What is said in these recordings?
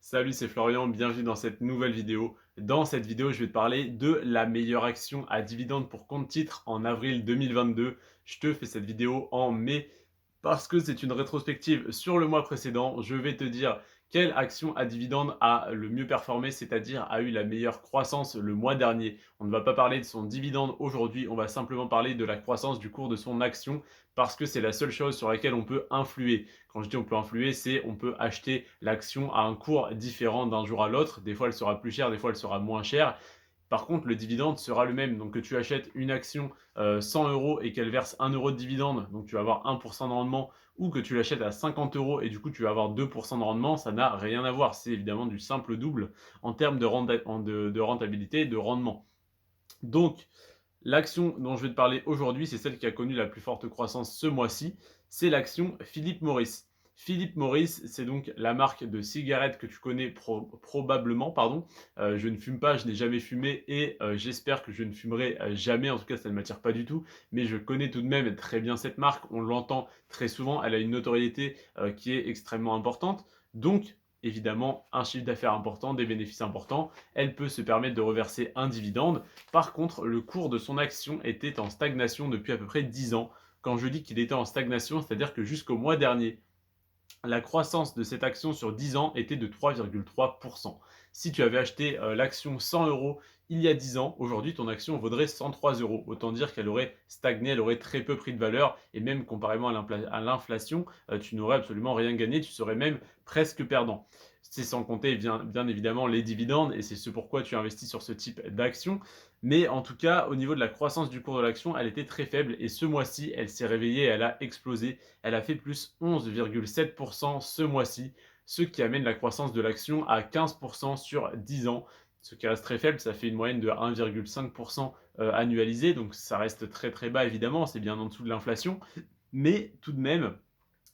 Salut, c'est Florian, bienvenue dans cette nouvelle vidéo. Dans cette vidéo, je vais te parler de la meilleure action à dividende pour compte titre en avril 2022. Je te fais cette vidéo en mai parce que c'est une rétrospective sur le mois précédent. Je vais te dire quelle action à dividende a le mieux performé, c'est-à-dire a eu la meilleure croissance le mois dernier. On ne va pas parler de son dividende aujourd'hui, on va simplement parler de la croissance du cours de son action parce que c'est la seule chose sur laquelle on peut influer. Quand je dis on peut influer, c'est on peut acheter l'action à un cours différent d'un jour à l'autre. Des fois, elle sera plus chère, des fois, elle sera moins chère. Par contre, le dividende sera le même. Donc, que tu achètes une action 100 euros et qu'elle verse 1 euro de dividende, donc tu vas avoir 1% de rendement, ou que tu l'achètes à 50 euros et du coup tu vas avoir 2% de rendement, ça n'a rien à voir. C'est évidemment du simple double en termes de rentabilité et de rendement. Donc, l'action dont je vais te parler aujourd'hui, c'est celle qui a connu la plus forte croissance ce mois-ci, c'est l'action Philip Morris. Philip Morris, c'est donc la marque de cigarettes que tu connais probablement, pardon. Je ne fume pas, je n'ai jamais fumé et j'espère que je ne fumerai jamais, en tout cas ça ne m'attire pas du tout, mais je connais tout de même très bien cette marque, on l'entend très souvent, elle a une notoriété qui est extrêmement importante, donc évidemment un chiffre d'affaires important, des bénéfices importants, elle peut se permettre de reverser un dividende. Par contre, le cours de son action était en stagnation depuis à peu près 10 ans. Quand je dis qu'il était en stagnation, c'est-à-dire que jusqu'au mois dernier, la croissance de cette action sur 10 ans était de 3,3%. Si tu avais acheté l'action 100 euros il y a 10 ans, aujourd'hui ton action vaudrait 103 euros. Autant dire qu'elle aurait stagné, elle aurait très peu pris de valeur et même comparément à l'inflation, tu n'aurais absolument rien gagné, tu serais même presque perdant. C'est sans compter bien évidemment les dividendes et c'est ce pourquoi tu investis sur ce type d'action. Mais en tout cas, au niveau de la croissance du cours de l'action, elle était très faible et ce mois-ci, elle s'est réveillée, elle a explosé. Elle a fait plus 11,7% ce mois-ci, ce qui amène la croissance de l'action à 15% sur 10 ans, ce qui reste très faible, ça fait une moyenne de 1,5% annualisé, donc ça reste très très bas évidemment, c'est bien en dessous de l'inflation, mais tout de même,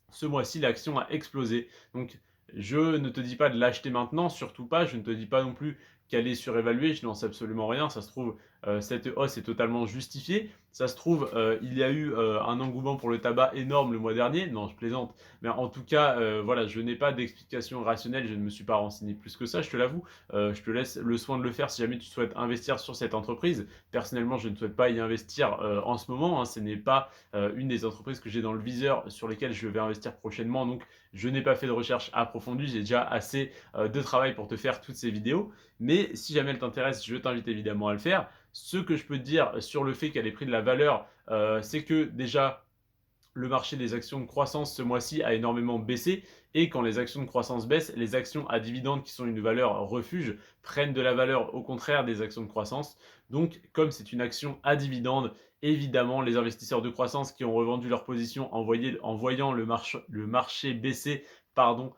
ce mois-ci, l'action a explosé. Donc, je ne te dis pas de l'acheter maintenant, surtout pas. Je ne te dis pas non plus qu'elle est surévaluée. Je n'en sais absolument rien. Ça se trouve, cette hausse est totalement justifiée. Ça se trouve, il y a eu un engouement pour le tabac énorme le mois dernier. Non, je plaisante. Mais en tout cas, voilà, je n'ai pas d'explication rationnelle. Je ne me suis pas renseigné plus que ça, je te l'avoue. Je te laisse le soin de le faire si jamais tu souhaites investir sur cette entreprise. Personnellement, je ne souhaite pas y investir en ce moment, hein. Ce n'est pas une des entreprises que j'ai dans le viseur sur lesquelles je vais investir prochainement. Donc, je n'ai pas fait de recherche approfondie. J'ai déjà assez de travail pour te faire toutes ces vidéos. Mais si jamais elle t'intéresse, je t'invite évidemment à le faire. Ce que je peux te dire sur le fait qu'elle ait pris de la valeur, c'est que déjà, le marché des actions de croissance ce mois-ci a énormément baissé et quand les actions de croissance baissent, les actions à dividendes qui sont une valeur refuge prennent de la valeur au contraire des actions de croissance. Donc comme c'est une action à dividendes, évidemment les investisseurs de croissance qui ont revendu leur position en voyant le marché baisser, pardon,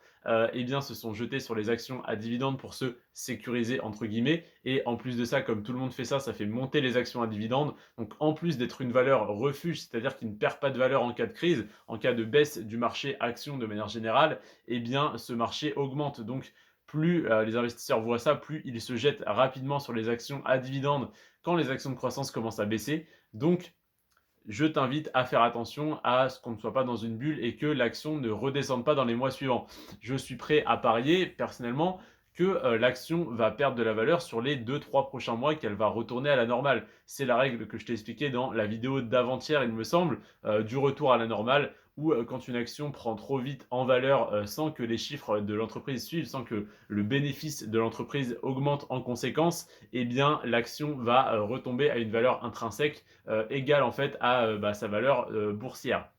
eh bien se sont jetés sur les actions à dividendes pour se sécuriser entre guillemets. Et en plus de ça, comme tout le monde fait ça, ça fait monter les actions à dividendes. Donc en plus d'être une valeur refuge, c'est-à-dire qui ne perd pas de valeur en cas de crise, en cas de baisse du marché action de manière générale, eh bien ce marché augmente. Donc plus les investisseurs voient ça, plus ils se jettent rapidement sur les actions à dividendes quand les actions de croissance commencent à baisser. Donc je t'invite à faire attention à ce qu'on ne soit pas dans une bulle et que l'action ne redescende pas dans les mois suivants. Je suis prêt à parier personnellement que l'action va perdre de la valeur sur les 2-3 prochains mois et qu'elle va retourner à la normale. C'est la règle que je t'ai expliquée dans la vidéo d'avant-hier, il me semble, du retour à la normale, où quand une action prend trop vite en valeur sans que les chiffres de l'entreprise suivent, sans que le bénéfice de l'entreprise augmente en conséquence, eh bien l'action va retomber à une valeur intrinsèque égale en fait à sa valeur boursière.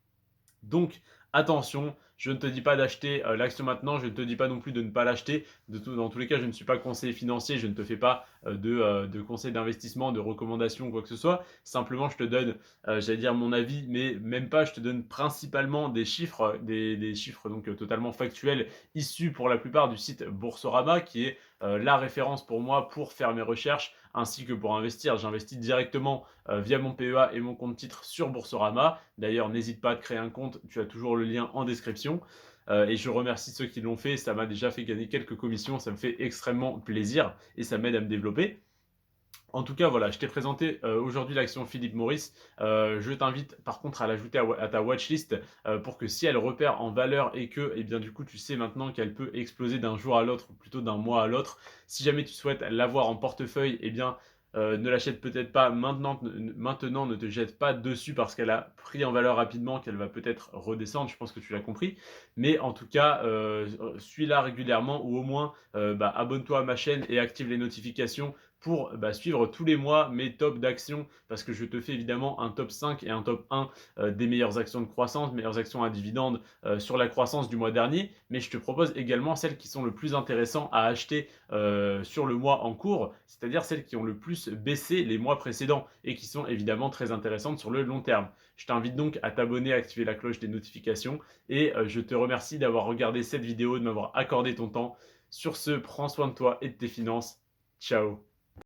Donc attention, je ne te dis pas d'acheter l'action maintenant, je ne te dis pas non plus de ne pas l'acheter. Dans tous les cas, je ne suis pas conseiller financier, je ne te fais pas de conseils d'investissement, de recommandations, quoi que ce soit. Simplement, je te donne, j'allais dire mon avis, mais même pas, je te donne principalement des chiffres, des chiffres donc totalement factuels, issus pour la plupart du site Boursorama, qui est la référence pour moi pour faire mes recherches, ainsi que pour investir. J'investis directement via mon PEA et mon compte titre sur Boursorama. D'ailleurs, n'hésite pas à te créer un compte, tu as toujours le lien en description. Et je remercie ceux qui l'ont fait, ça m'a déjà fait gagner quelques commissions, ça me fait extrêmement plaisir et ça m'aide à me développer. En tout cas, voilà, je t'ai présenté aujourd'hui l'action Philip Morris. Je t'invite par contre à l'ajouter à ta watchlist pour que si elle repère en valeur et que, eh bien, du coup, tu sais maintenant qu'elle peut exploser d'un jour à l'autre ou plutôt d'un mois à l'autre. Si jamais tu souhaites l'avoir en portefeuille, eh bien, ne l'achète peut-être pas maintenant, maintenant, ne te jette pas dessus parce qu'elle a pris en valeur rapidement, qu'elle va peut-être redescendre, je pense que tu l'as compris. Mais en tout cas, suis-la régulièrement ou au moins abonne-toi à ma chaîne et active les notifications pour suivre tous les mois mes tops d'actions parce que je te fais évidemment un top 5 et un top 1 des meilleures actions de croissance, meilleures actions à dividendes sur la croissance du mois dernier, mais je te propose également celles qui sont le plus intéressantes à acheter sur le mois en cours, c'est-à-dire celles qui ont le plus baissé les mois précédents et qui sont évidemment très intéressantes sur le long terme. Je t'invite donc à t'abonner, à activer la cloche des notifications et je te remercie d'avoir regardé cette vidéo, de m'avoir accordé ton temps. Sur ce, prends soin de toi et de tes finances. Ciao.